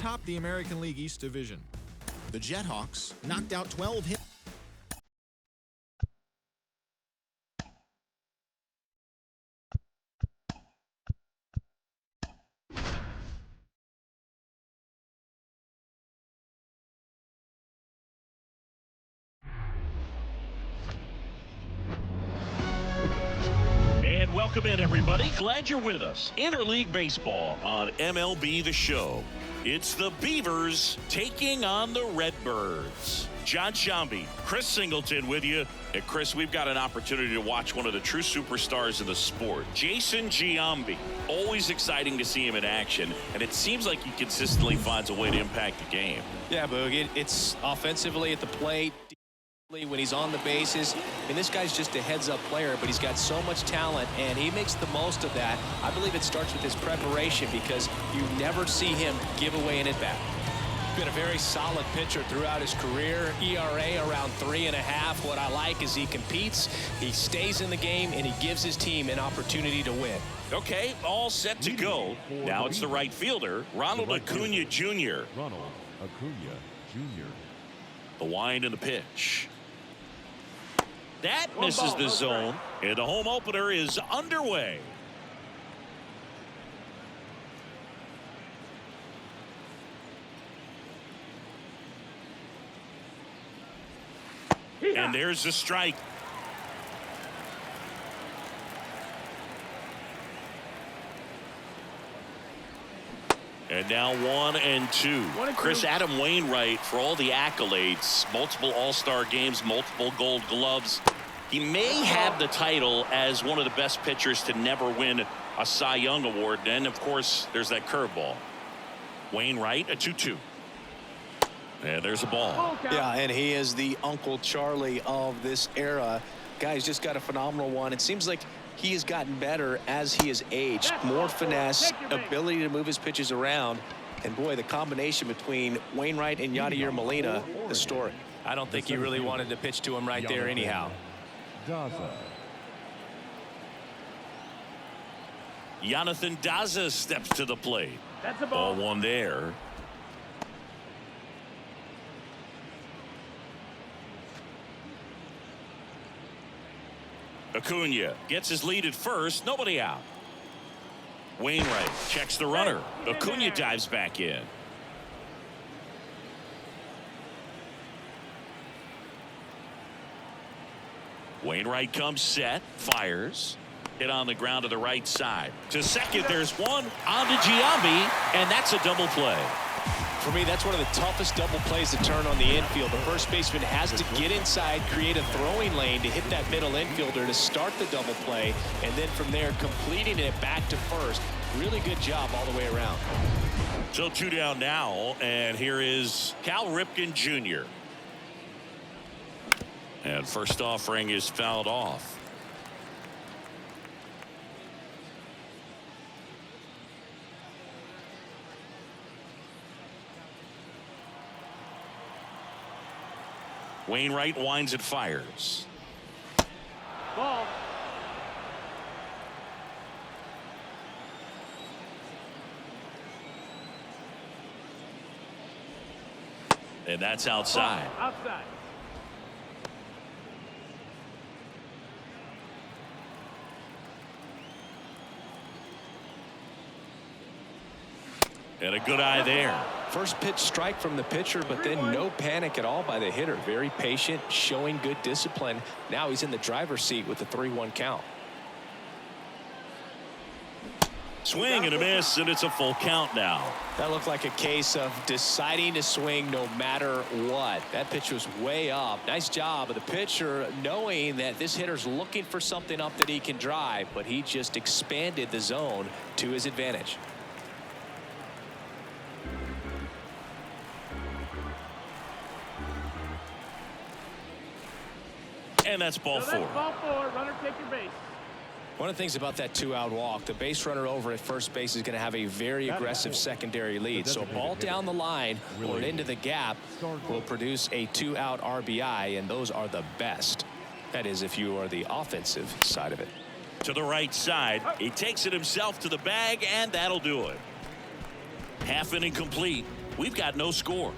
topped the American League East Division. The Jethawks knocked out 12 hits. Welcome in, everybody. Glad you're with us. Interleague Baseball on MLB The Show. It's the Beavers taking on the Redbirds. John Shambi, Chris Singleton with you. And Chris, we've got an opportunity to watch one of the true superstars in the sport, Jason Giambi. Always exciting to see him in action, and it seems like he consistently finds a way to impact the game. Yeah, Boog, it's offensively at the plate, when he's on the bases, and this guy's just a heads-up player, but he's got so much talent, and he makes the most of that. I believe it starts with his preparation, because you never see him give away an at-bat. Been a very solid pitcher throughout his career. ERA around 3.5. What I like is he competes, he stays in the game, and he gives his team an opportunity to win. Okay, all set to go. Now it's the right fielder, Ronald Acuna Jr. Ronald Acuna Jr. The wind and the pitch. That misses the zone, and the home opener is underway. And there's the strike. And now 1-2. Chris, Adam Wainwright, for all the accolades, multiple All-Star games, multiple Gold Gloves. He may have the title as one of the best pitchers to never win a Cy Young Award. And, of course, there's that curveball. Wainwright, a 2-2. And there's a ball. Yeah, and he is the Uncle Charlie of this era. Guy's just got a phenomenal one. It seems like he has gotten better as he has aged. More finesse, ability to move his pitches around. And boy, the combination between Wainwright and Yadier Molina, the story. I don't think he really wanted to pitch to him right there anyhow. Jonathan Daza steps to the plate. That's a ball. Ball one there. Acuna gets his lead at first. Nobody out. Wainwright checks the runner. Acuna dives back in. Wainwright comes set, fires. Hit on the ground to the right side. To second, there's one on to Giambi, and that's a double play. For me, that's one of the toughest double plays to turn on the infield. The first baseman has to get inside, create a throwing lane to hit that middle infielder to start the double play, and then from there completing it back to first. Really good job all the way around. So 2 down now, and here is Cal Ripken Jr. And first offering is fouled off. Wainwright winds and fires. Ball. And that's outside. Outside. And a good eye there. First pitch strike from the pitcher, but then no panic at all by the hitter. Very patient, showing good discipline. Now he's in the driver's seat with the 3-1 count. Swing and a miss, and it's a full count now. That looked like a case of deciding to swing no matter what. That pitch was way up. Nice job of the pitcher knowing that this hitter's looking for something up that he can drive, but he just expanded the zone to his advantage. And that's ball four. Ball four. Runner take your base. One of the things about that 2-out walk, the base runner over at first base is going to have a very aggressive secondary lead. So a ball down the line or into the gap will produce a 2-out RBI, and those are the best. That is, if you are the offensive side of it. To the right side, he takes it himself to the bag, and that'll do it. Half inning complete. we've got no score.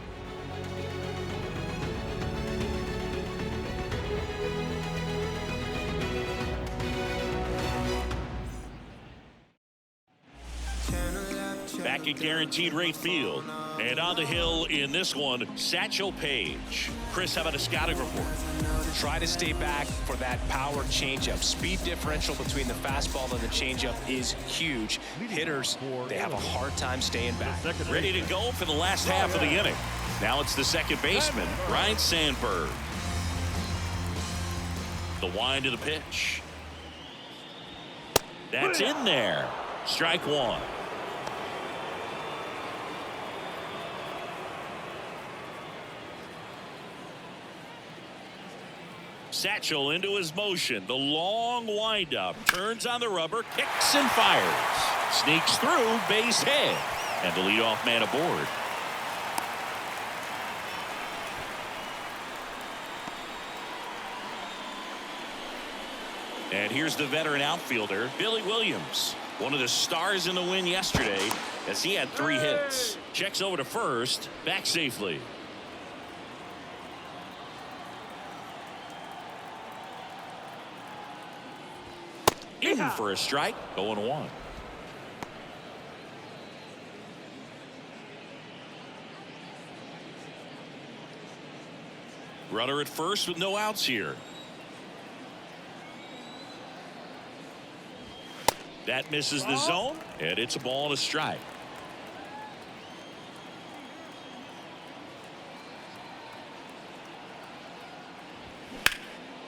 Back at Guaranteed Rate Field. And on the hill in this one, Satchel Paige. Chris, how about a scouting report? Try to stay back for that power changeup. Speed differential between the fastball and the changeup is huge. Hitters, they have a hard time staying back. Ready to go for the last half of the inning. Now it's the second baseman, Ryan Sandberg. The wind of the pitch. That's in there. Strike one. Satchel into his motion. The long windup. Turns on the rubber. Kicks and fires. Sneaks through. Base hit. And the leadoff man aboard. And here's the veteran outfielder, Billy Williams. One of the stars in the win yesterday as he had 3 hits. Checks over to first. Back safely. In for a strike. 0-1. Runner at first with no outs here. That misses the zone, and it's a ball and a strike.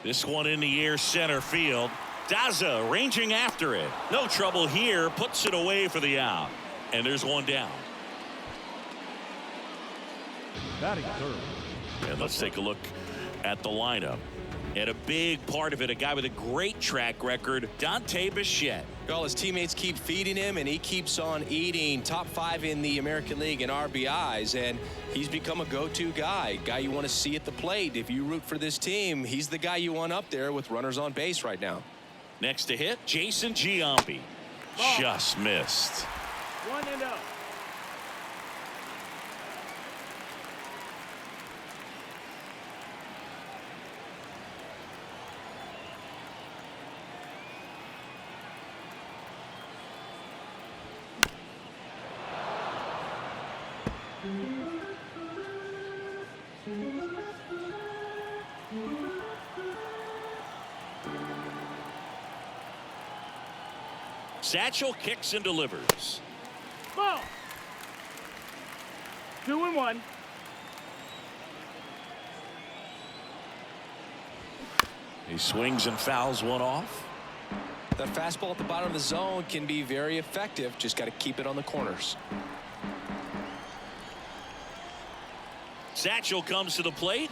This one in the air, center field. Daza ranging after it. No trouble here. Puts it away for the out. And there's one down. Batting third. And let's take a look at the lineup. And a big part of it, a guy with a great track record, Dante Bichette. Well, his teammates keep feeding him, and he keeps on eating. Top 5 in the American League in RBIs, and he's become a go-to guy you want to see at the plate. If you root for this team, he's the guy you want up there with runners on base right now. Next to hit, Jason Giambi. Just missed. 1-0. Satchel kicks and delivers. Ball. 2-1. He swings and fouls one off. That fastball at the bottom of the zone can be very effective. Just got to keep it on the corners. Satchel comes to the plate.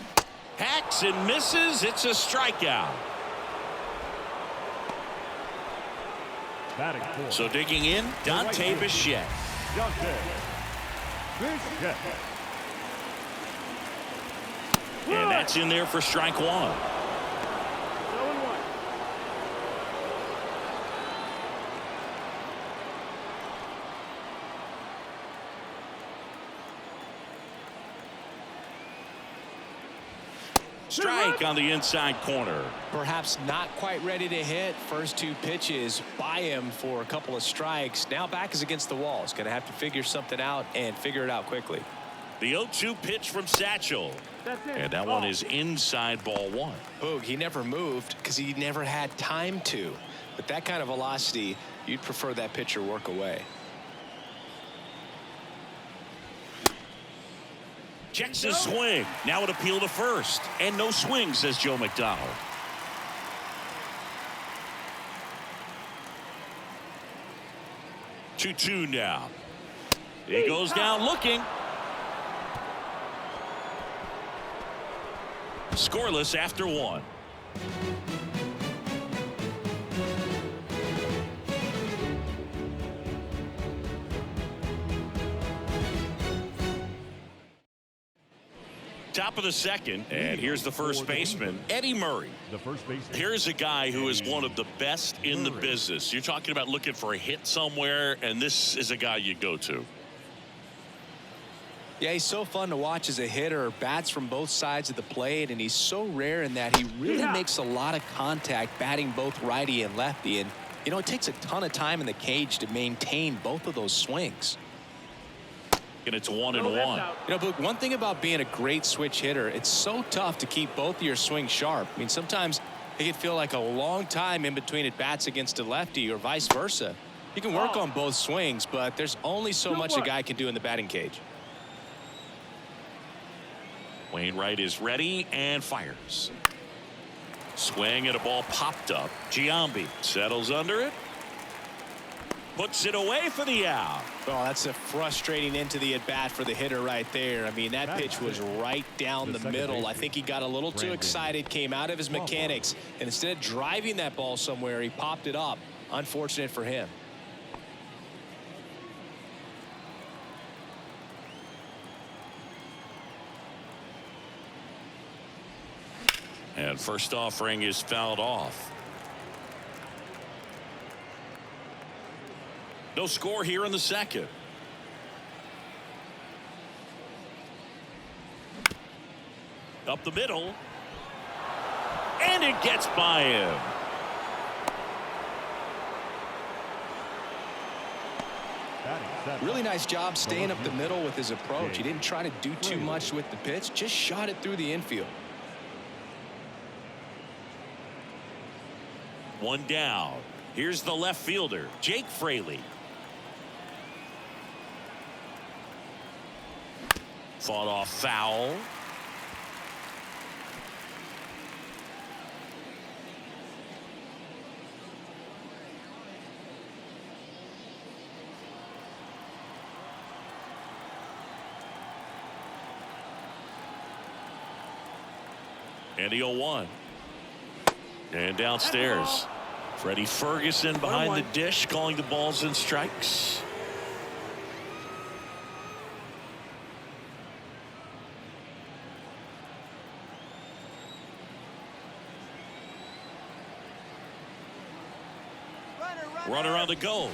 Hacks and misses. It's a strikeout. Batting fourth. So digging in, Dante Bichette. Dante Bichette. And that's in there for strike one. 0-1. Strike on the inside corner. Perhaps not quite ready to hit. First 2 pitches by him for a couple of strikes. Now back is against the wall. He's going to have to figure something out and figure it out quickly. The 0-2 pitch from Satchel. That's it. And that one is inside ball 1. Boog, he never moved because he never had time to. With that kind of velocity, you'd prefer that pitcher work away. Checks his swing. Now an appeal to first. And no swing, says Joe McDonald. Two now. He goes down looking. Scoreless after 1. Top of the second, and here's the first baseman, Eddie Murray. The first baseman. Here's a guy who is one of the best in the business. You're talking about looking for a hit somewhere, and this is a guy you go to. Yeah, he's so fun to watch as a hitter. Bats from both sides of the plate, and he's so rare in that he really makes a lot of contact batting both righty and lefty. And, you know, it takes a ton of time in the cage to maintain both of those swings. And it's 1-1. You know, but one thing about being a great switch hitter, it's so tough to keep both of your swings sharp. I mean, sometimes it can feel like a long time in between at bats against a lefty or vice versa. You can work on both swings, but there's only so much a guy can do in the batting cage. Wainwright is ready and fires. Swing and a ball popped up. Giambi settles under it. Puts it away for the out. Oh, that's a frustrating end to the at-bat for the hitter right there. I mean, that pitch was right down the middle. I think he got a little too excited, came out of his mechanics, and instead of driving that ball somewhere, he popped it up. Unfortunate for him. And first offering is fouled off. No score here in the second. Up the middle. And it gets by him. Really nice job staying up the middle with his approach. He didn't try to do too much with the pitch, just shot it through the infield. One down. Here's the left fielder, Jake Fraley. Fought off foul. And the 0-1. And downstairs, Freddie Ferguson behind the dish, calling the balls and strikes. Runner on the go.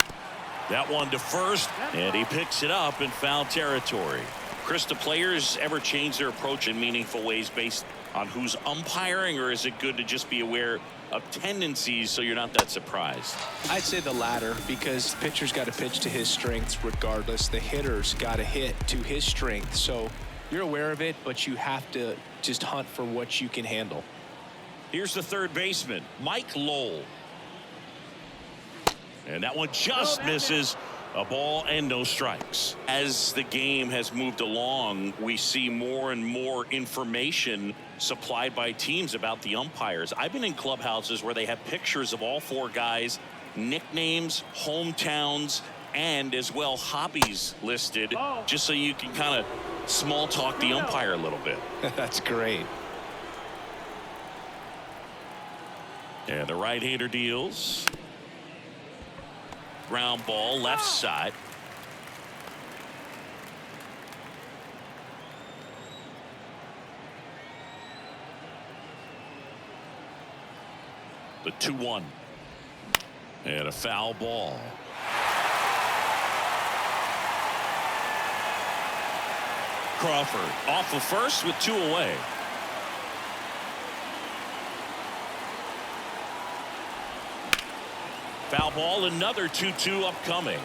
That one to first, and he picks it up in foul territory. Chris, do players ever change their approach in meaningful ways based on who's umpiring, or is it good to just be aware of tendencies so you're not that surprised? I'd say the latter, because the pitcher's got to pitch to his strengths regardless. The hitter's got to hit to his strength. So you're aware of it, but you have to just hunt for what you can handle. Here's the third baseman, Mike Lowell. And that one just misses. A ball and no strikes. As the game has moved along, we see more and more information supplied by teams about the umpires. I've been in clubhouses where they have pictures of all four guys, nicknames, hometowns, and as well hobbies listed, just so you can kind of small talk the umpire a little bit. That's great. And the right-hander deals. Ground ball left side. The 2-1. And a foul ball. Crawford off of first with two away. Foul ball, another 2-2 upcoming.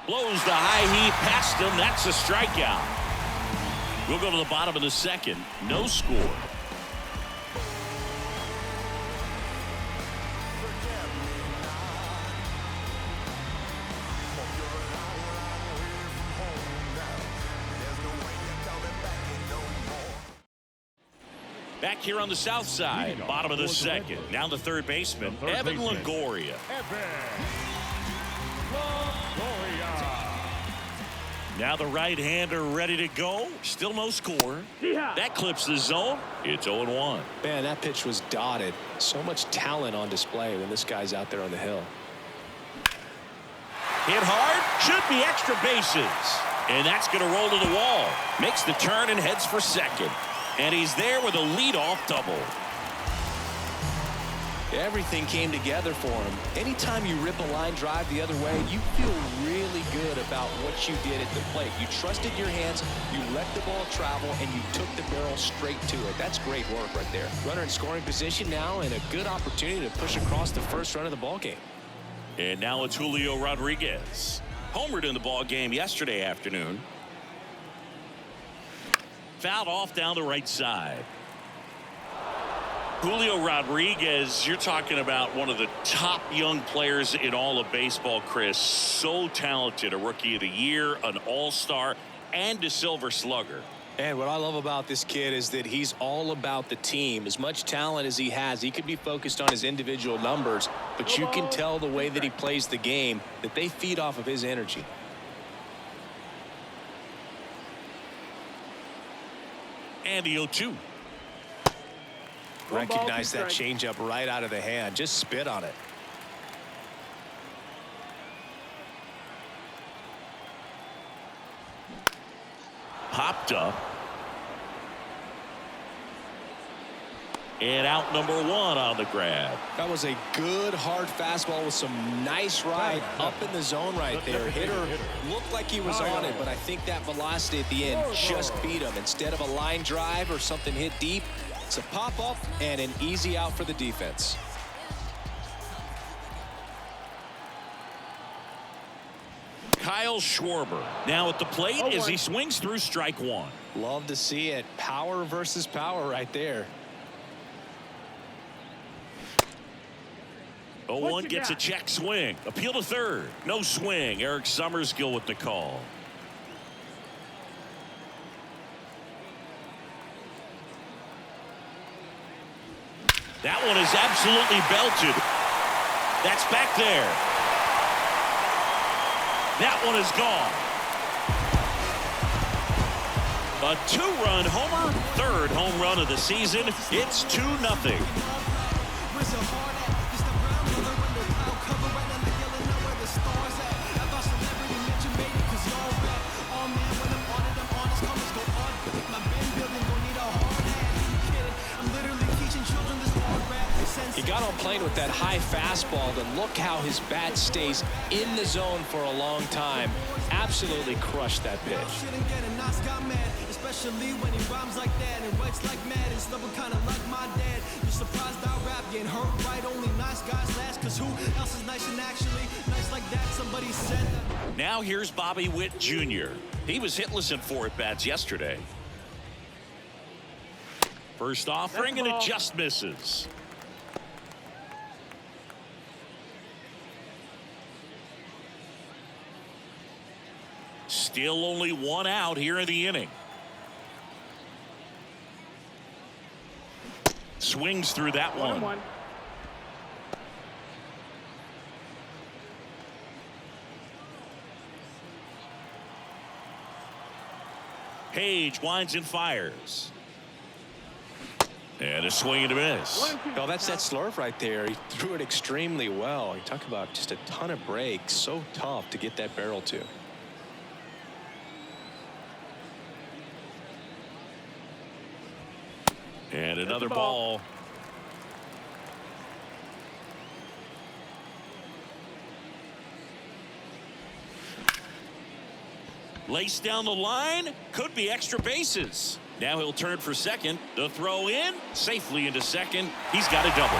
Blows the high heat past him. That's a strikeout. We'll go to the bottom of the second. No score. Back here on the south side, bottom of the second. Now the third baseman, Evan Longoria. Now the right-hander ready to go. Still no score. That clips the zone. It's 0-1. Man, that pitch was dotted. So much talent on display when this guy's out there on the hill. Hit hard. Should be extra bases. And that's going to roll to the wall. Makes the turn and heads for second. And he's there with a leadoff double. Everything came together for him. Anytime you rip a line drive the other way, you feel really good about what you did at the plate. You trusted your hands, you let the ball travel, and you took the barrel straight to it. That's great work right there. Runner in scoring position now, and a good opportunity to push across the first run of the ball game. And now it's Julio Rodriguez. Homered in the ball game yesterday afternoon. Fouled off down the right side. Julio Rodriguez, you're talking about one of the top young players in all of baseball, Chris. So talented, a Rookie of the Year, an All-Star, and a Silver Slugger. And what I love about this kid is that he's all about the team. As much talent as he has, he could be focused on his individual numbers, but you can tell the way that he plays the game that they feed off of his energy. And the 0-2. Recognize that changeup right out of the hand. Just spit on it. Popped up. And out number 1 on the grab. That was a good hard fastball with some nice ride up in the zone right there. Hitter looked like he was on it, but I think that velocity at the end just beat him. Instead of a line drive or something hit deep, it's a pop up and an easy out for the defense. Kyle Schwarber now at the plate as he swings through strike 1. Love to see it. Power versus power right there. 0-1 gets a check swing. Appeal to third. No swing. Eric Summerskill with the call. That one is absolutely belted. That's back there. That one is gone. A 2-run homer, third home run of the season. It's 2-0. He got on plane with that high fastball, and look how his bat stays in the zone for a long time. Absolutely crushed that pitch. Especially when he rhymes like that and writes like mad and stuff kind of like my dad. You're surprised I rap getting hurt right. Only nice guys last, cause who else is nice and actually nice like that? Somebody said that. Now here's Bobby Witt Jr. He was hitless in 4 at-bats yesterday. First offering and it just misses. Still only 1 out here in the inning. Swings through that one. Page winds and fires. And a swing and a miss. Oh, that's that slurve right there. He threw it extremely well. You talk about just a ton of breaks. So tough to get that barrel to. And another ball. Laced down the line. Could be extra bases. Now he'll turn for second. The throw in. Safely into second. He's got a double.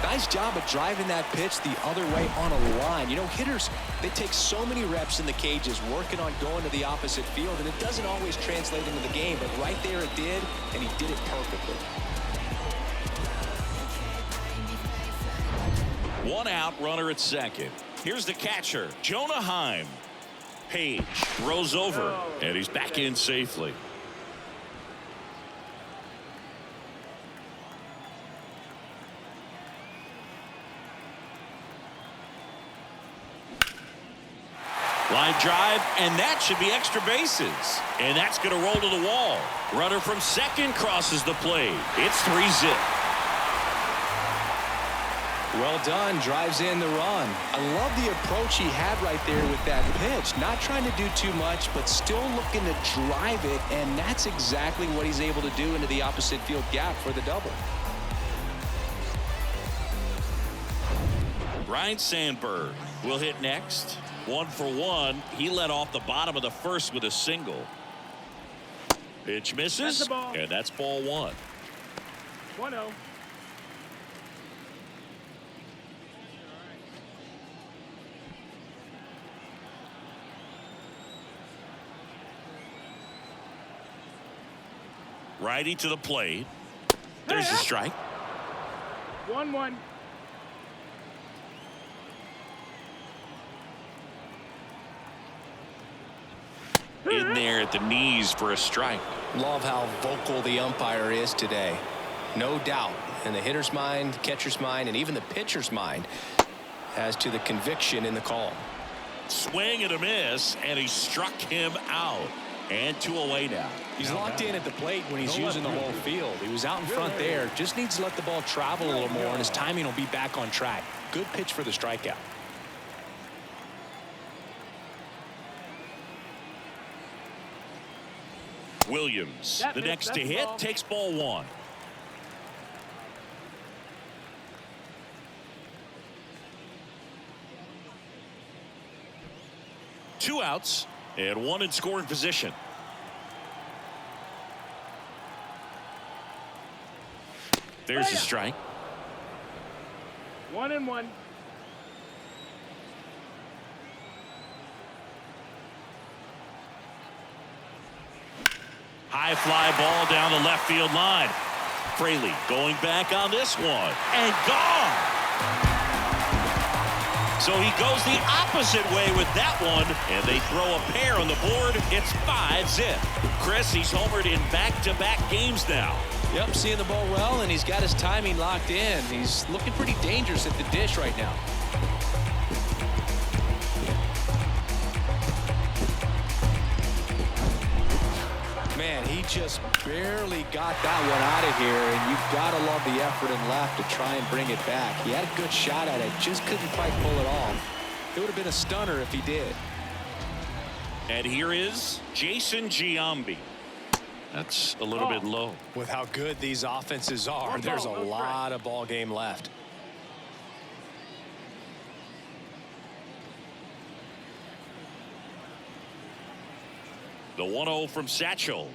Nice job of driving that pitch the other way on a line. You know, hitters, they take so many reps in the cages working on going to the opposite field, and it doesn't always translate into the game, but right there it did, and he did it perfectly. 1 out, runner at second. Here's the catcher, Jonah Heim. Page throws over, and he's back in safely. Line drive, and that should be extra bases. And that's going to roll to the wall. Runner from second crosses the plate. It's 3-zip. Well done. Drives in the run. I love the approach he had right there with that pitch. Not trying to do too much, but still looking to drive it, and that's exactly what he's able to do into the opposite field gap for the double. Ryan Sandberg will hit next. 1 for 1. He led off the bottom of the first with a single. Pitch misses, That's the ball. and that's ball 1. 1-0. Righty to the plate. There's the strike. 1-1. In there at the knees for a strike. Love how vocal the umpire is today. No doubt in the hitter's mind, catcher's mind, and even the pitcher's mind as to the conviction in the call. Swing and a miss, and he struck him out. And 2 away now. He's locked in at the plate when he's using the whole field. He was out in front there. Just needs to let the ball travel a little more, and his timing will be back on track. Good pitch for the strikeout. Williams, the That next to that's the hit, ball. takes ball 1. Two outs and 1 in scoring position. There's the strike. 1-1. High fly ball down the left field line. Fraley going back on this one and gone. So he goes the opposite way with that one, and they throw a pair on the board. It's 5-zip. Chris, he's homered in back-to-back games now. Yep, seeing the ball well, and he's got his timing locked in. He's looking pretty dangerous at the dish right now. Man, he just barely got that one out of here, and you've got to love the effort and left to try and bring it back. He had a good shot at it, just couldn't quite pull it off. It would have been a stunner if he did. And here is Jason Giambi. That's a little bit low. With how good these offenses are, One there's a ball, no lot of ball game left. The 1-0 from Satchel.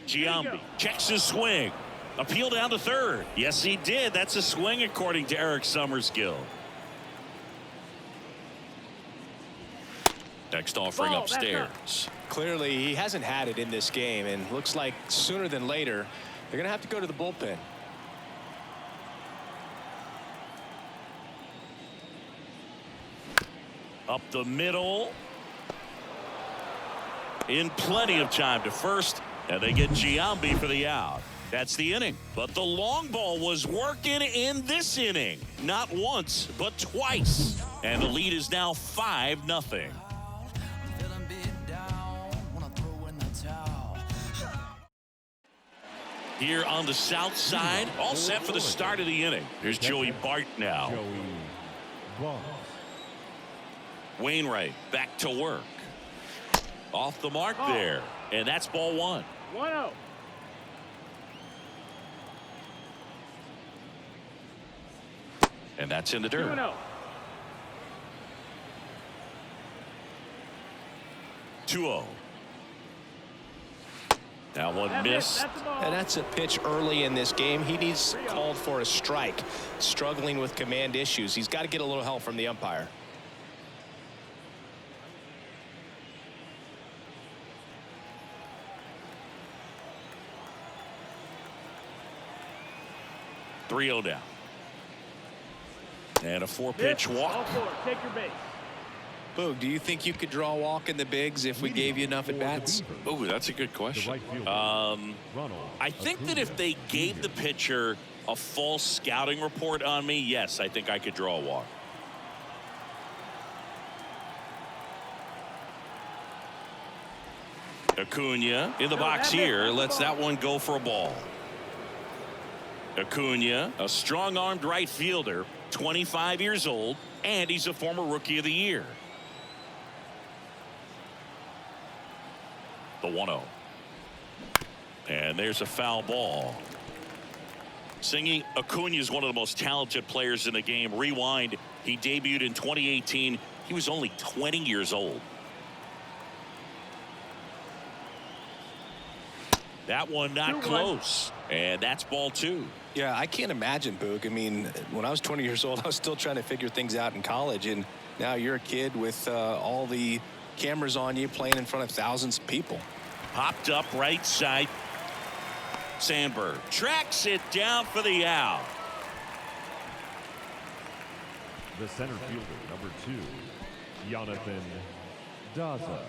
Giambi checks his swing. Appeal down to third. Yes, he did. That's a swing according to Eric Summerskill. Next offering Ball, that's upstairs. Clearly, he hasn't had it in this game, and looks like sooner than later, they're going to have to go to the bullpen. Up the middle. In plenty of time to first, and they get Giambi for the out. That's the inning. But the long ball was working in this inning. Not once, but twice. And the lead is now 5-0. Here on the south side, all set for the start of the inning. Here's Joey Bart now. Joey Bart. Wainwright back to work. Off the mark there. And that's ball 1. 1-0. And that's in the dirt. 2-0. 2-0. That one That's missed. That's the ball. And that's a pitch early in this game. He needs called for a strike. Struggling with command issues. He's got to get a little help from the umpire. .3-0 down. And a 4-pitch walk. All 4. Take your base. Boog, do you think you could draw a walk in the bigs if we gave you enough at bats? Oh, that's a good question. Ronald I think that if they gave the pitcher a false scouting report on me, yes, I think I could draw a walk. Acuna in the box here. Lets that one go for a ball. Acuna, a strong-armed right fielder, 25 years old, and he's a former Rookie of the Year. The 1-0. And there's a foul ball. Singing, Acuna is one of the most talented players in the game. Rewind, he debuted in 2018. He was only 20 years old. That one not close. And that's ball 2. Yeah, I can't imagine, Boog. I mean, when I was 20 years old, I was still trying to figure things out in college. And now you're a kid with all the cameras on you, playing in front of thousands of people. Popped up right side. Sandberg tracks it down for the out. The center fielder, number 2, Jonathan Daza.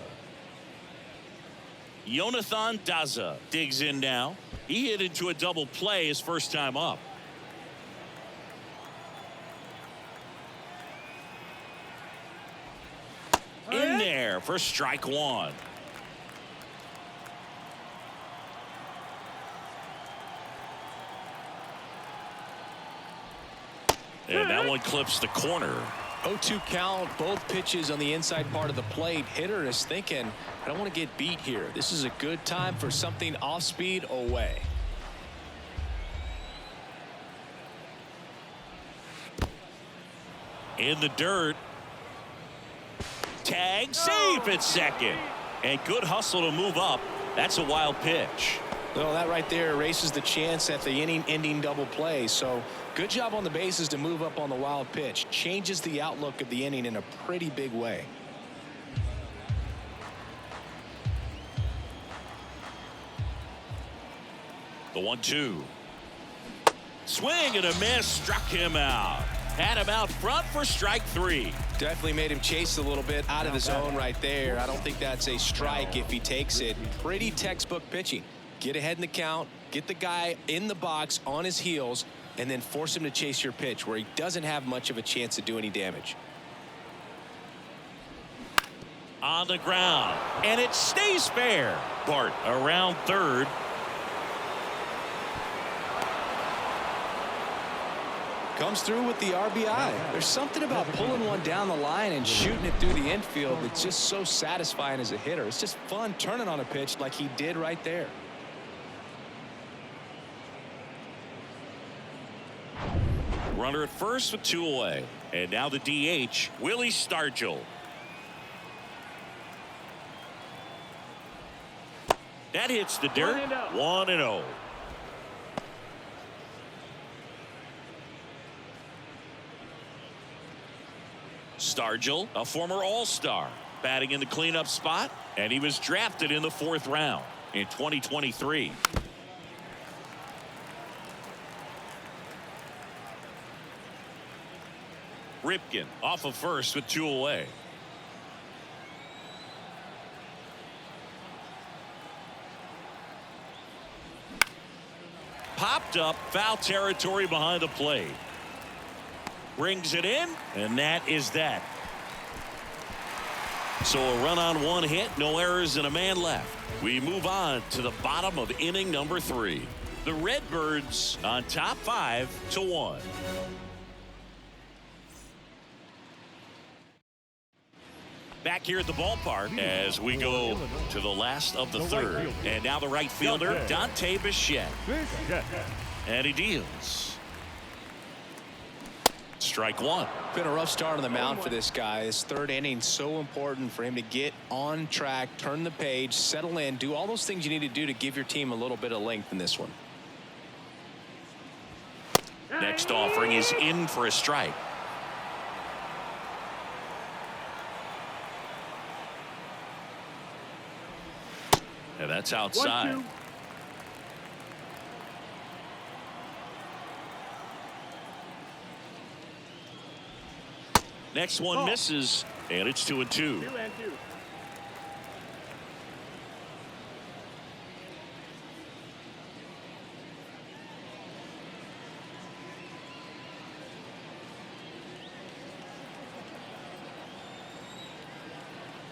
Jonathan Daza digs in now. He hit into a double play his first time up. In there for strike 1. And that one clips the corner. 0-2 count, both pitches on the inside part of the plate. Hitter is thinking, I don't want to get beat here. This is a good time for something off speed away. In the dirt. Tag safe at second. And good hustle to move up. That's a wild pitch. Well, that right there erases the chance at the inning-ending double play. So good job on the bases to move up on the wild pitch. Changes the outlook of the inning in a pretty big way. The 1-2. Swing and a miss. Struck him out. Had him out front for strike 3. Definitely made him chase a little bit out of the zone right there. I don't think that's a strike if he takes it. Pretty textbook pitching. Get ahead in the count, get the guy in the box on his heels, and then force him to chase your pitch where he doesn't have much of a chance to do any damage. On the ground, and it stays fair. Bart around third. Comes through with the RBI. There's something about pulling one down the line and shooting it through the infield that's just so satisfying as a hitter. It's just fun turning on a pitch like he did right there. Runner at first with 2 away. And now the DH, Willie Stargell. That hits the dirt. 1-0. Stargell, a former All-Star, batting in the cleanup spot, and he was drafted in the 4th round in 2023. Ripken off of first with 2 away. Popped up, foul territory behind the plate. Brings it in, and that is that. So a run on 1 hit, no errors, and a man left. We move on to the bottom of inning number 3. The Redbirds on top 5-1. Back here at the ballpark as we go to the last of the 3rd. And now the right fielder, Dante Bichette. And he deals. Strike 1. Been a rough start on the mound for this guy. His 3rd inning, so important for him to get on track, turn the page, settle in, do all those things you need to do to give your team a little bit of length in this one. Next offering is in for a strike. And that's outside. 1-2. Next one misses, and it's 2-2. 2-2.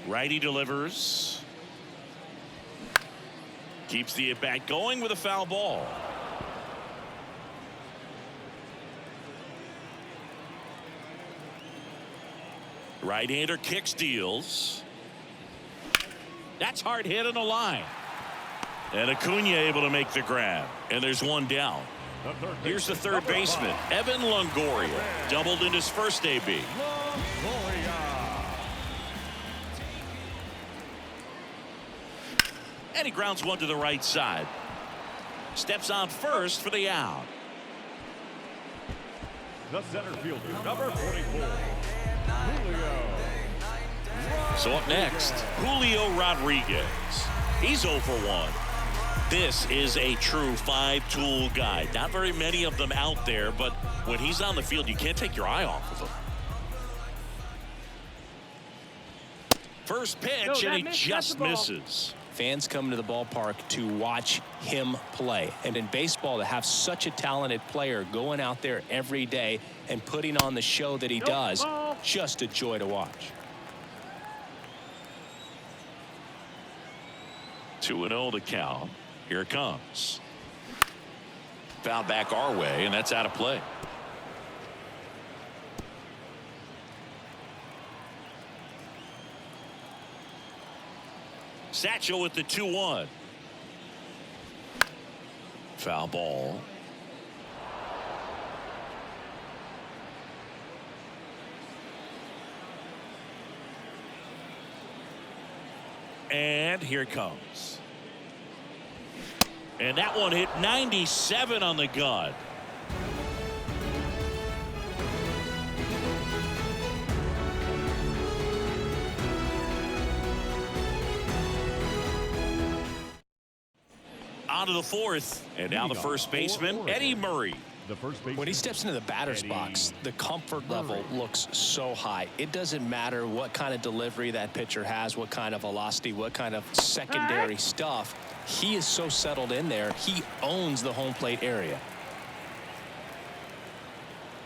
Righty delivers. Keeps the at-bat going with a foul ball. Right-hander kicks, deals. That's hard hit on the line. And Acuna able to make the grab. And there's one down. Here's the third baseman, Evan Longoria. Doubled in his first AB. And he grounds one to the right side. Steps on first for the out. The center fielder, number 44, Julio. So up next, Julio Rodriguez. He's 0 for 1. This is a true five-tool guy. Not very many of them out there, but when he's on the field, you can't take your eye off of him. First pitch, and he just misses. Fans come to the ballpark to watch him play. And in baseball, to have such a talented player going out there every day and putting on the show that he does, just a joy to watch. 2-0 to count. Here it comes. Foul back our way, and that's out of play. Satchel with the 2-1. Foul ball. And here it comes. And that one hit 97 on the gun. On to the fourth. And now the first baseman, Eddie Murray. The first baseman. When he steps into the batter's box, the comfort level looks so high. It doesn't matter what kind of delivery that pitcher has, what kind of velocity, what kind of secondary stuff. He is so settled in there. He owns the home plate area.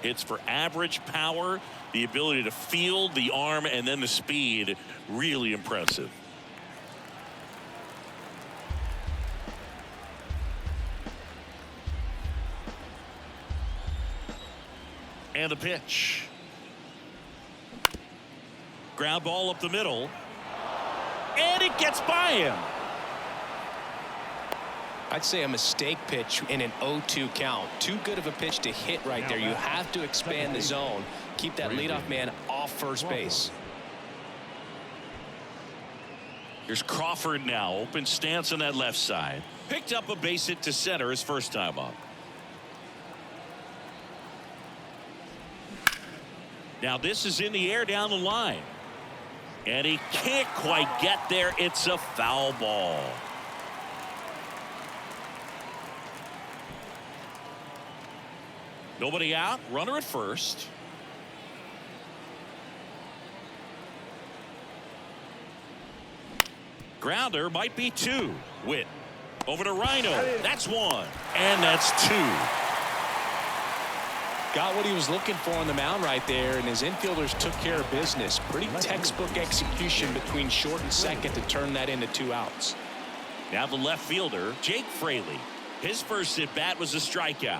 It's for average power, the ability to field, the arm, and then the speed. Really impressive. And the pitch. Ground ball up the middle. And it gets by him. I'd say a mistake pitch in an 0-2 count. Too good of a pitch to hit right there. You have to expand the zone. Keep that leadoff man off first base. Here's Crawford now. Open stance on that left side. Picked up a base hit to center his first time up. Now this is in the air down the line. And he can't quite get there. It's a foul ball. Nobody out. Runner at first. Grounder might be 2. Witt over to Rhino. That's 1. And that's 2. Got what he was looking for on the mound right there, and his infielders took care of business. Pretty textbook execution between short and second to turn that into 2 outs. Now the left fielder, Jake Fraley. His first at bat was a strikeout.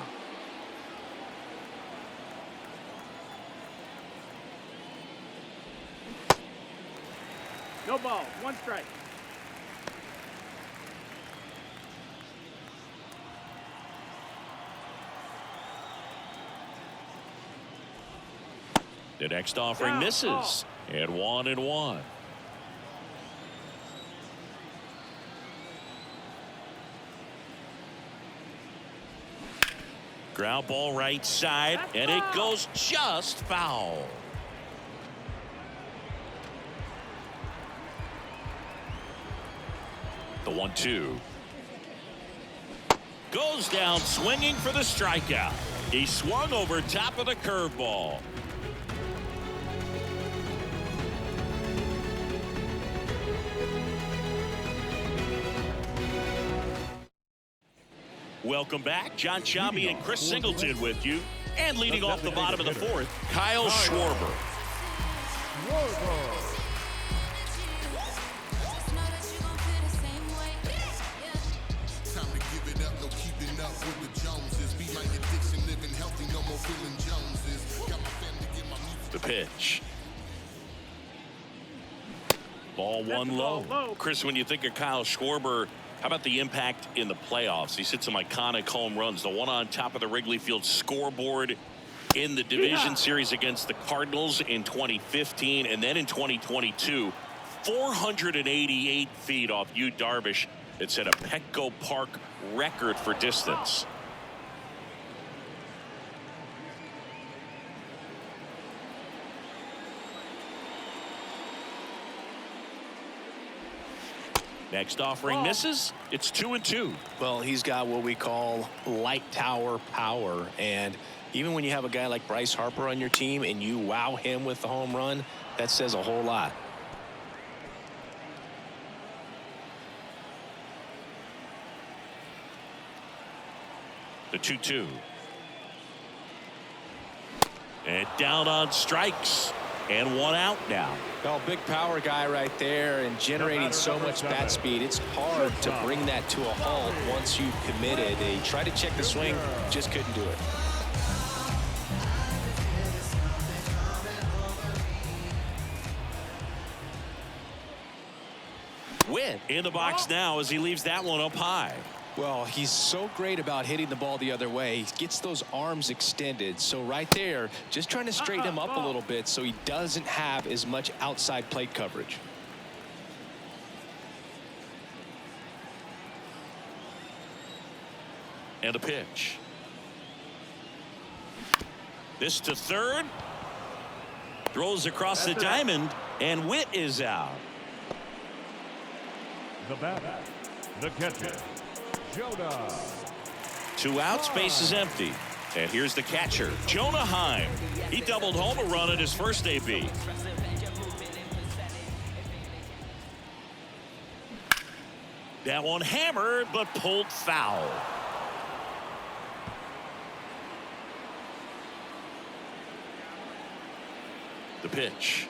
No ball. 1 strike. The next offering misses. And 1-1. Ground ball right side, and it goes just foul. The 1-2. Goes down swinging for the strikeout. He swung over top of the curveball. Welcome back. John Ncaa and Chris Singleton with you. And leading off the bottom of the fourth, Kyle Schwarber. The pitch. Ball one ball low. low. Chris, when you think of Kyle Schwarber, how about the impact in the playoffs? He's hit some iconic home runs. The one on top of the Wrigley Field scoreboard in the division series against the Cardinals in 2015, and then in 2022, 488 feet off Yu Darvish. It set a Petco Park record for distance. Next offering misses. It's 2-2. Well, he's got what we call light tower power, and even when you have a guy like Bryce Harper on your team and you wow him with the home run, that says a whole lot. The 2-2. And down on strikes. And one out now. Well, big power guy right there and generating so much bat speed. It's hard to bring that to a halt once you've committed. He tried to check the swing, just couldn't do it. Witt in the box now as he leaves that one up high. Well, he's so great about hitting the ball the other way. He gets those arms extended. So right there, just trying to straighten him up a little bit so he doesn't have as much outside plate coverage. And a pitch. This to third. Throws across the diamond, and Witt is out. The batter, the catcher, Jonah. 2 outs, base is empty. And here's the catcher, Jonah Heim. He doubled home a run at his first AB. That one hammered, but pulled foul. The pitch.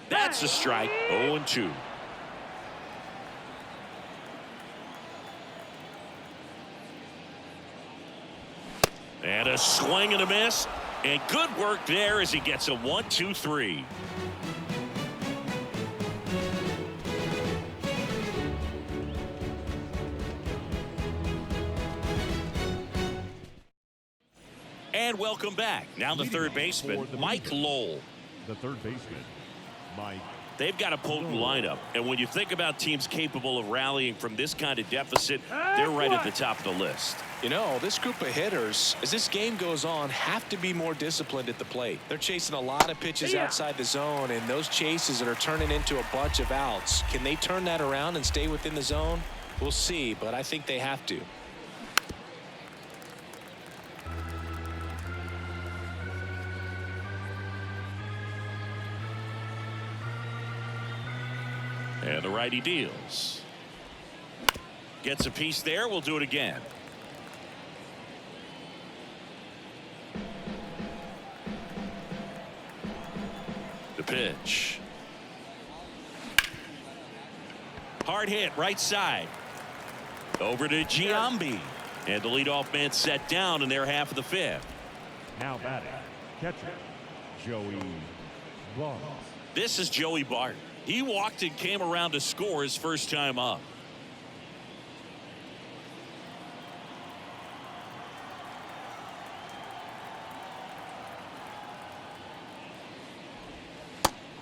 That's a strike. 0-2. And a swing and a miss. And good work there as he gets a 1-2-3. And welcome back. Now the third baseman, Mike Lowell. The third baseman, Mike. They've got a potent lineup, and when you think about teams capable of rallying from this kind of deficit, they're right at the top of the list. You know, this group of hitters, as this game goes on, have to be more disciplined at the plate. They're chasing a lot of pitches outside the zone, and those chases that are turning into a bunch of outs. Can they turn that around and stay within the zone? We'll see, but I think they have to. And the righty deals. Gets a piece there. We'll do it again. The pitch. Hard hit right side. Over to Giambi. And the leadoff man set down in their half of the fifth. Now batting, catcher, Joey Bart. This is Joey Bart. He walked and came around to score his first time up.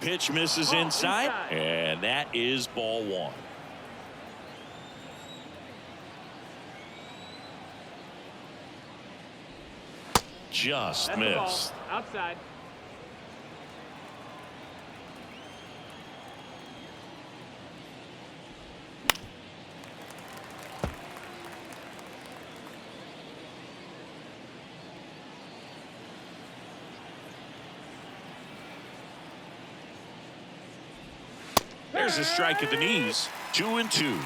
Pitch misses inside, and that is ball one. Just missed. Outside. There's a strike at the knees. 2-2.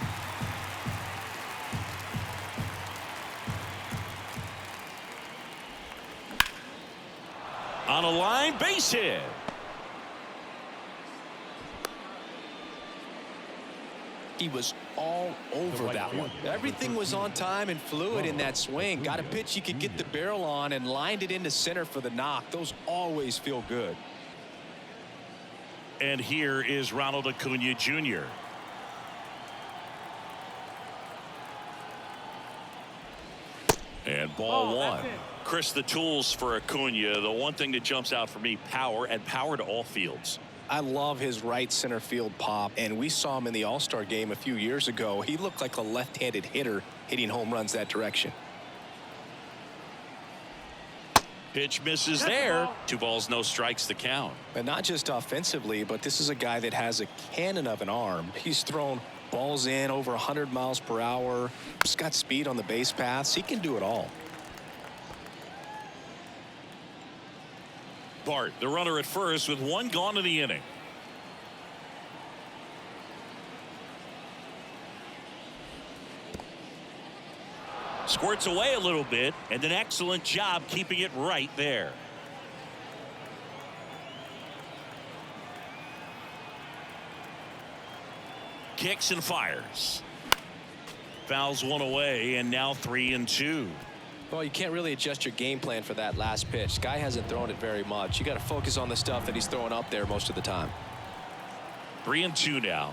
On a line, base hit. He was all over that one. Everything was on time and fluid in that swing. Got a pitch he could get the barrel on and lined it into center for the knock. Those always feel good. And here is Ronald Acuna Jr. And ball one. Chris, the tools for Acuna, the one thing that jumps out for me, power, and power to all fields. I love his right center field pop, and we saw him in the All-Star game a few years ago. He looked like a left-handed hitter hitting home runs that direction. Pitch misses there. 2 balls, no strikes to count. And not just offensively, but this is a guy that has a cannon of an arm. He's thrown balls in over 100 miles per hour. He's got speed on the base paths. He can do it all. Bart, the runner at first with 1 gone in the inning. Squirts away a little bit, and an excellent job keeping it right there. Kicks and fires. Fouls one away, and now 3-2. Well, you can't really adjust your game plan for that last pitch. Guy hasn't thrown it very much. You got to focus on the stuff that he's throwing up there most of the time. 3-2 now.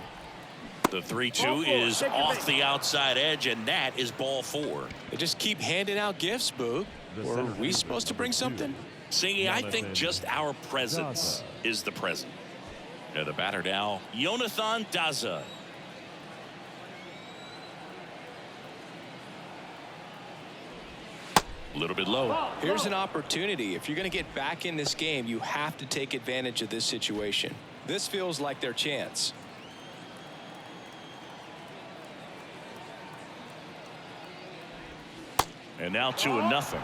The 3-2 is off the outside edge, and that is ball 4. They just keep handing out gifts, Boog. Were we supposed to bring something? Singy, I think just our presence is the present. And the batter now, Jonathan Daza. A little bit low. Here's an opportunity. If you're going to get back in this game, you have to take advantage of this situation. This feels like their chance. And now 2-0.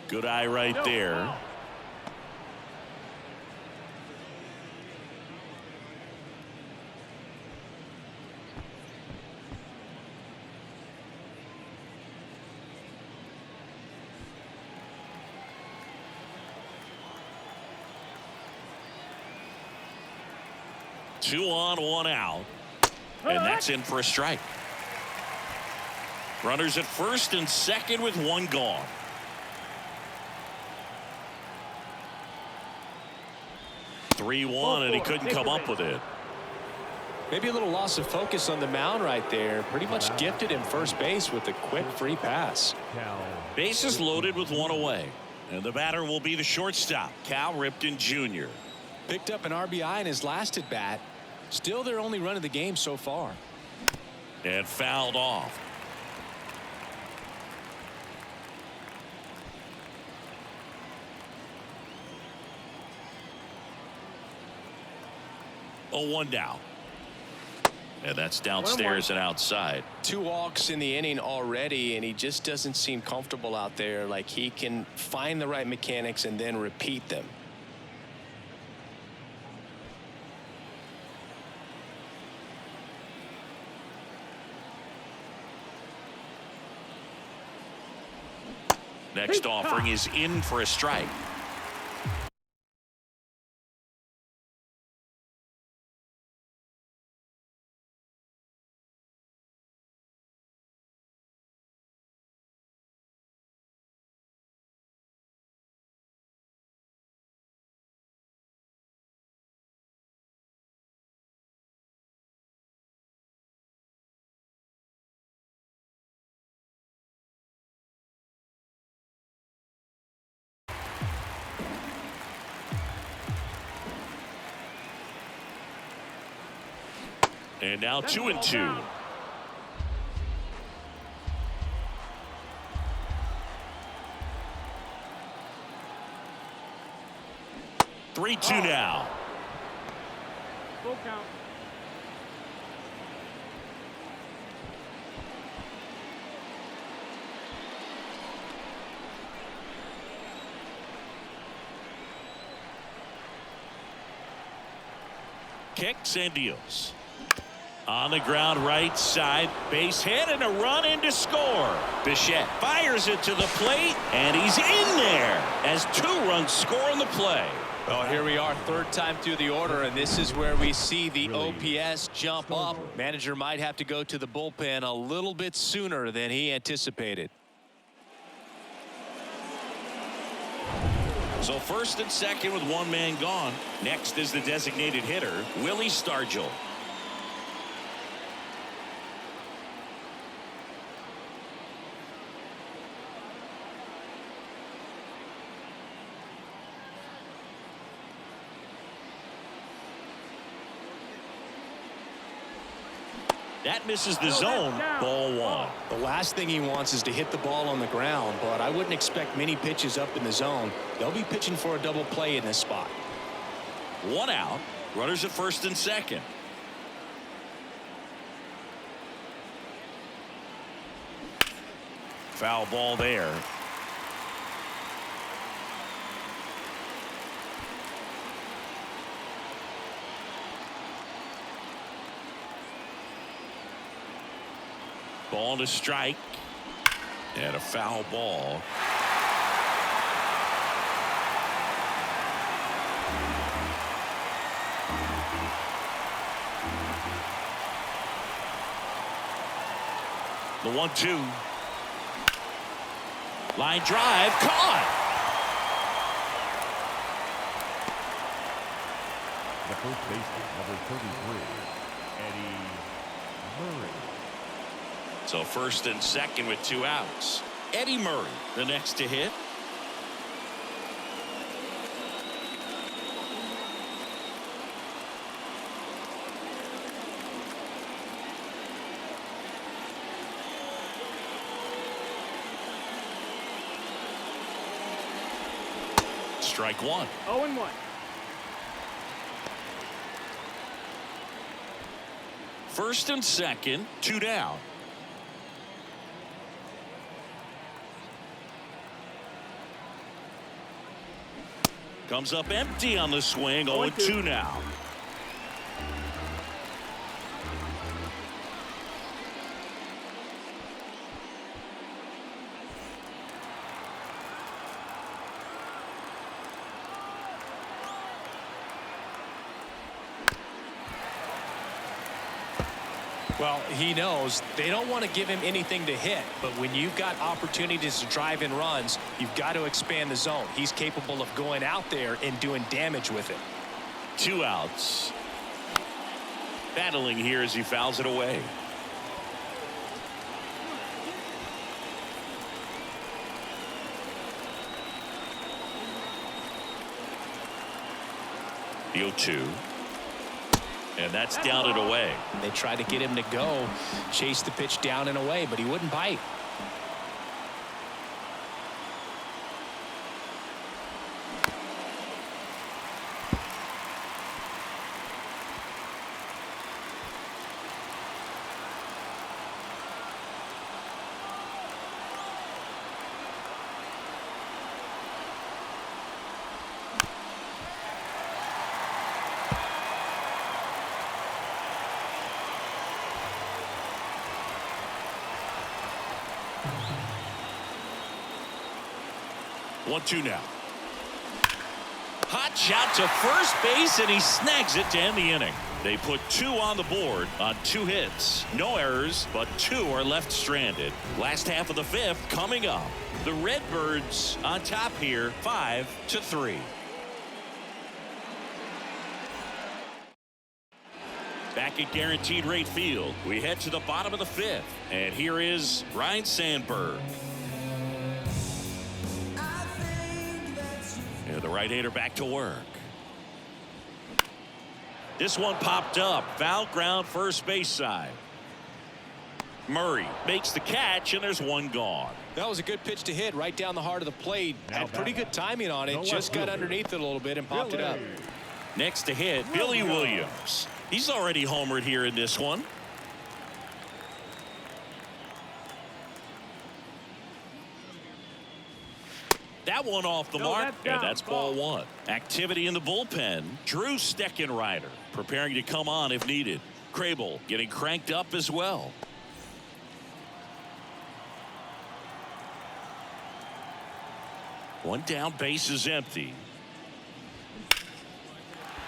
Good eye right there. Two on, 1 out. And that's in for a strike. Runners at first and second with 1 gone. 3-1, and he couldn't come up with it. Maybe a little loss of focus on the mound right there. Pretty much gifted him first base with a quick free pass. Bases loaded with 1 away. And the batter will be the shortstop, Cal Ripken Jr. Picked up an RBI in his last at bat. Still their only run of the game so far. And fouled off. Oh, 1 down. And that's downstairs and outside. 2 walks in the inning already, and he just doesn't seem comfortable out there. Like he can find the right mechanics and then repeat them. Next offering is in for a strike. And now 2-2. Three, 2 now. Full count. Kicks and deals. On the ground right side, base hit and a run in to score. Bichette fires it to the plate, and he's in there as 2 runs score on the play. Well, here we are, third time through the order, and this is where we see the OPS jump up. Manager might have to go to the bullpen a little bit sooner than he anticipated. So first and second with one man gone. Next is the designated hitter, Willie Stargell. That misses the zone. Ball one. The last thing he wants is to hit the ball on the ground, but I wouldn't expect many pitches up in the zone. They'll be pitching for a double play in this spot. One out. Runners at first and second. Foul ball there. Ball to strike. And a foul ball. The 1-2. Line drive. Caught. The first baseman, number 33, Eddie Murray. So first and second with 2 outs. Eddie Murray, the next to hit. Strike one. 0-1. First and second, 2 down. Comes up empty on the swing. 0-2 now. Well, he knows they don't want to give him anything to hit, but when you've got opportunities to drive in runs, you've got to expand the zone. He's capable of going out there and doing damage with it. 2 outs. Battling here as he fouls it away. The 0-2. And that's down and away. They tried to get him to go, chase the pitch down and away, but he wouldn't bite. One, 2 now. Hot shot to first base, and he snags it to end the inning. They put 2 on the board on 2 hits. No errors, but 2 are left stranded. Last half of the 5th coming up. The Redbirds on top here, 5-3. Back at Guaranteed Rate Field, we head to the bottom of the 5th. And here is Ryne Sandberg. And the right-hander back to work. This one popped up. Foul ground first base side. Murray makes the catch, and there's one gone. That was a good pitch to hit right down the heart of the plate. Had pretty good timing on it. No Just got underneath it a little bit and popped it up. Next to hit, Billy Williams. He's already homered here in this one. That one off the mark, and that's ball one. Activity in the bullpen. Drew Steckenrider preparing to come on if needed. Crable getting cranked up as well. One down, base is empty.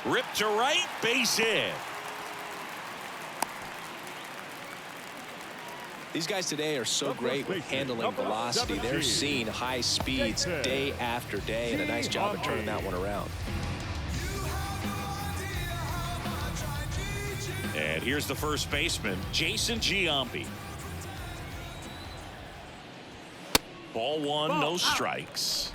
Ripped to right, base hit. These guys today are so great with handling velocity. They're seeing high speeds day after day, and a nice job of turning that one around. And here's the first baseman, Jason Giambi. Ball one, no strikes.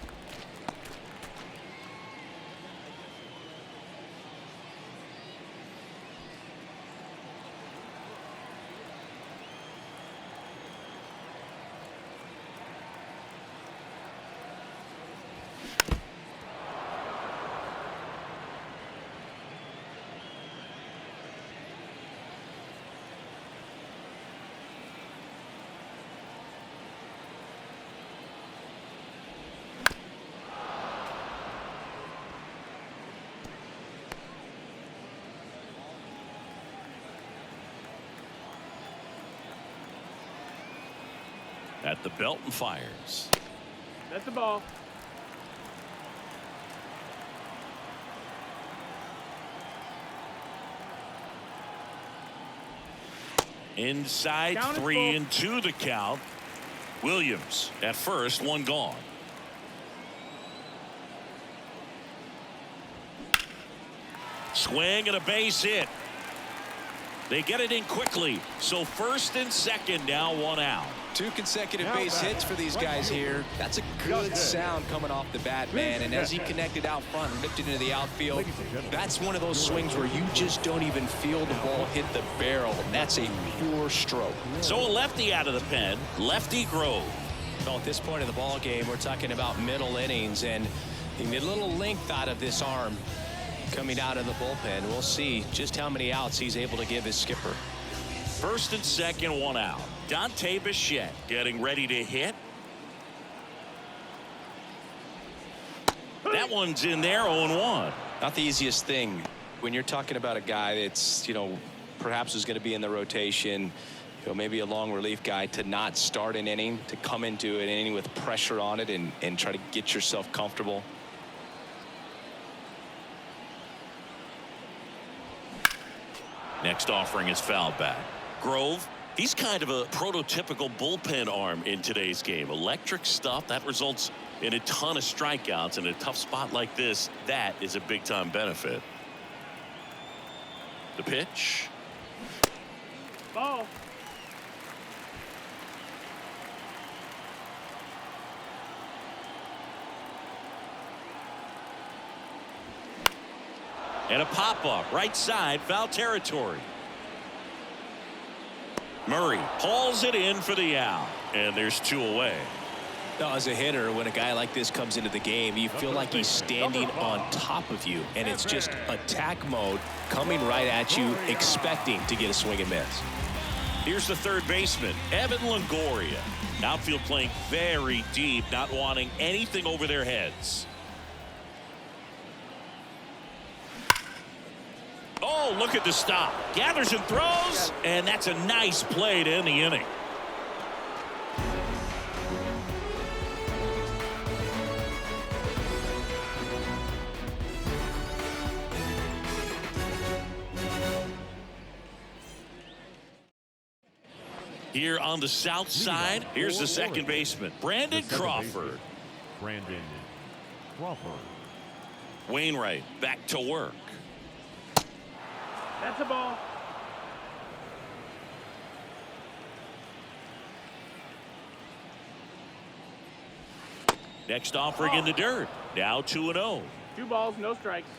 At the belt and fires. That's the ball. Inside, Count 3-2 the count. Williams at first, one gone. Swing and a base hit. They get it in quickly. So first and second, now one out. 2 consecutive base hits for these guys here. That's a good sound coming off the bat, man. And as he connected out front and lifted into the outfield, that's one of those swings where you just don't even feel the ball hit the barrel. That's a pure stroke. So a lefty out of the pen, Lefty Grove. Well, at this point of the ball game, we're talking about middle innings, and you get a little length out of this arm coming out of the bullpen. We'll see just how many outs he's able to give his skipper. First and second, one out. Dante Bichette getting ready to hit. That one's in there, 0-1. Not the easiest thing when you're talking about a guy that's, perhaps is going to be in the rotation, maybe a long relief guy, to not start an inning, to come into an inning with pressure on it and try to get yourself comfortable. Next offering is fouled back. Grove, he's kind of a prototypical bullpen arm in today's game. Electric stuff that results in a ton of strikeouts in a tough spot like this. That is a big time benefit. The pitch. Ball. And a pop-up right side, foul territory. Murray hauls it in for the out, and there's 2 away. Now, as a hitter, when a guy like this comes into the game, you feel like he's standing on top of you, and it's just attack mode coming right at you, expecting to get a swing and miss. Here's the third baseman, Evan Longoria. Outfield playing very deep, not wanting anything over their heads. Oh, look at the stop. Gathers and throws, and that's a nice play to end the inning. Here on the south side, here's the second baseman, Brandon Crawford. Brandon Crawford. Wainwright back to work. That's a ball. Next offering in the dirt. Now 2-0. 2 balls, no strikes.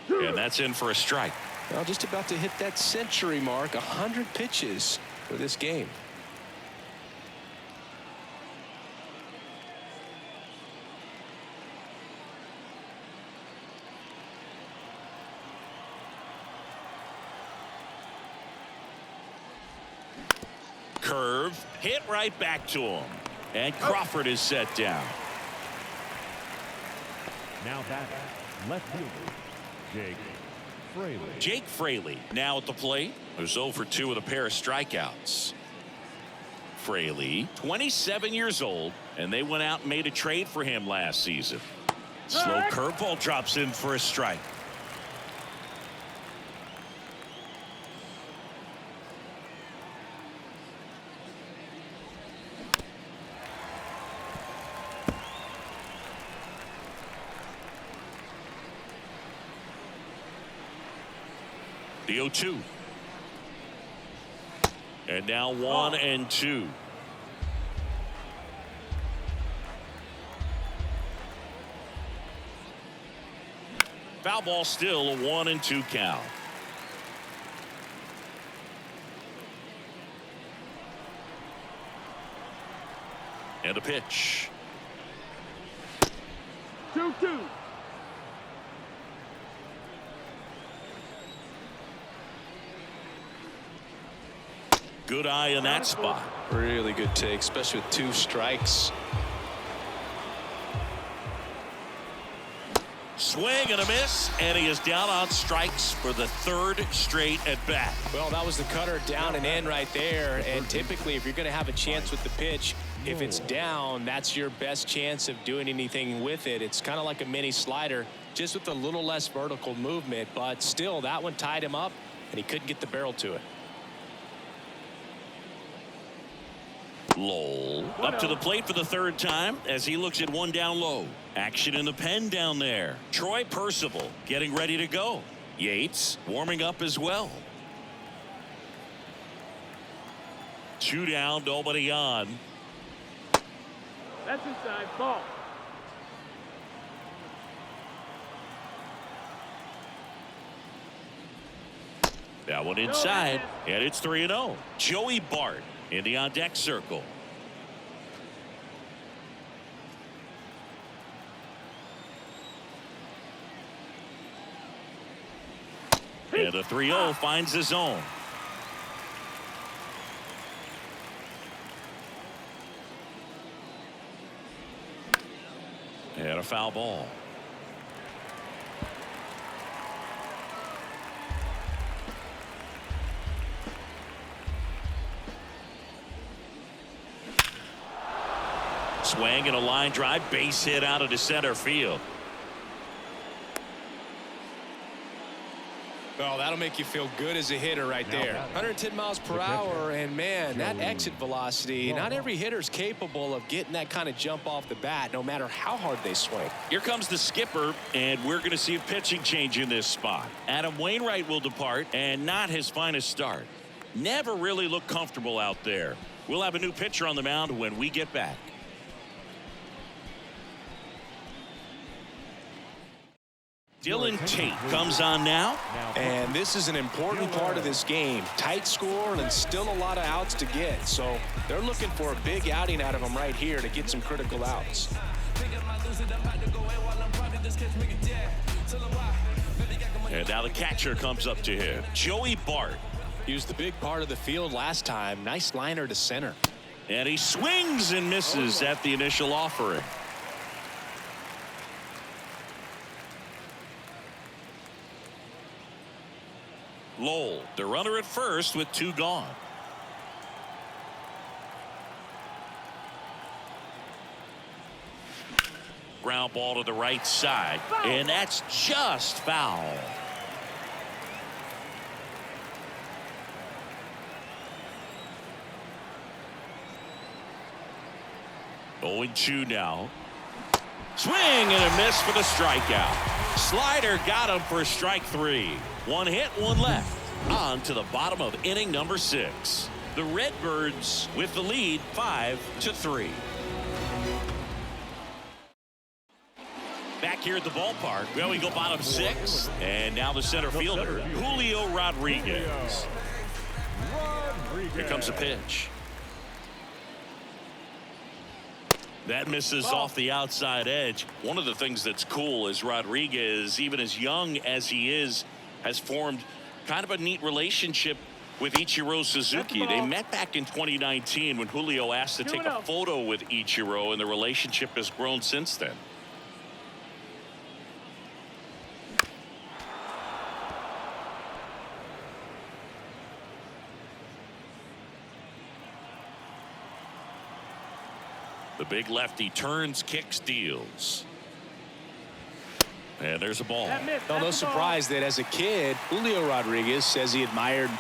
And that's in for a strike. Well, just about to hit that century mark, 100 pitches for this game. Curve, hit right back to him. And Crawford is set down. Now batting, left fielder, Jake Fraley. Jake Fraley now at the plate. There's 0 for 2 with a pair of strikeouts. Fraley, 27 years old, And they went out and made a trade for him last season. Slow curveball drops in for a strike. The 0-2. And now 1-2. Foul ball, still a 1-2 count. And a pitch. 2-2. Good eye in that spot. Really good take, especially with 2 strikes. Swing and a miss, and he is down on strikes for the 3rd straight at bat. Well, that was the cutter down and in right there. And typically, if you're going to have a chance with the pitch, if it's down, that's your best chance of doing anything with it. It's kind of like a mini slider, just with a little less vertical movement. But still, that one tied him up, and he couldn't get the barrel to it. Lowell up to the plate for the 3rd time as he looks at one down low. Action in the pen down there. Troy Percival getting ready to go. Yates warming up as well. 2 down, nobody on. That's inside. Ball. That one inside, and it's 3-0. Joey Bart in the on deck circle. And the 3-0 finds the zone. And a foul ball. Swing and a line drive, base hit out into center field. Well, that'll make you feel good as a hitter right there. 110 miles per hour, and man, that exit velocity, not every hitter's capable of getting that kind of jump off the bat, no matter how hard they swing. Here comes the skipper, and we're going to see a pitching change in this spot. Adam Wainwright will depart, and not his finest start. Never really looked comfortable out there. We'll have a new pitcher on the mound when we get back. Dylan Tate comes on now. And this is an important part of this game. Tight score and still a lot of outs to get. So they're looking for a big outing out of him right here to get some critical outs. And now the catcher comes up to him. Joey Bart. He was the big part of the field last time. Nice liner to center. And he swings and misses at the initial offering. Lowell, the runner at first with 2 gone. Ground ball to the right side, and that's just foul. Oh, 2 now. Swing and a miss for the strikeout. Slider got him for strike 3. 1 hit, 1 left. On to the bottom of inning number 6. The Redbirds with the lead 5-3. Back here at the ballpark. Well, we go bottom 6. And now the center fielder, Julio Rodriguez. Here comes a pitch. That misses off the outside edge. One of the things that's cool is Rodriguez, even as young as he is, has formed kind of a neat relationship with Ichiro Suzuki. They met back in 2019 when Julio asked to take a photo with Ichiro, and the relationship has grown since then. The big lefty turns, kicks, deals. And there's a ball. That missed. No That's the ball. surprise that as a kid, Julio Rodriguez says he admired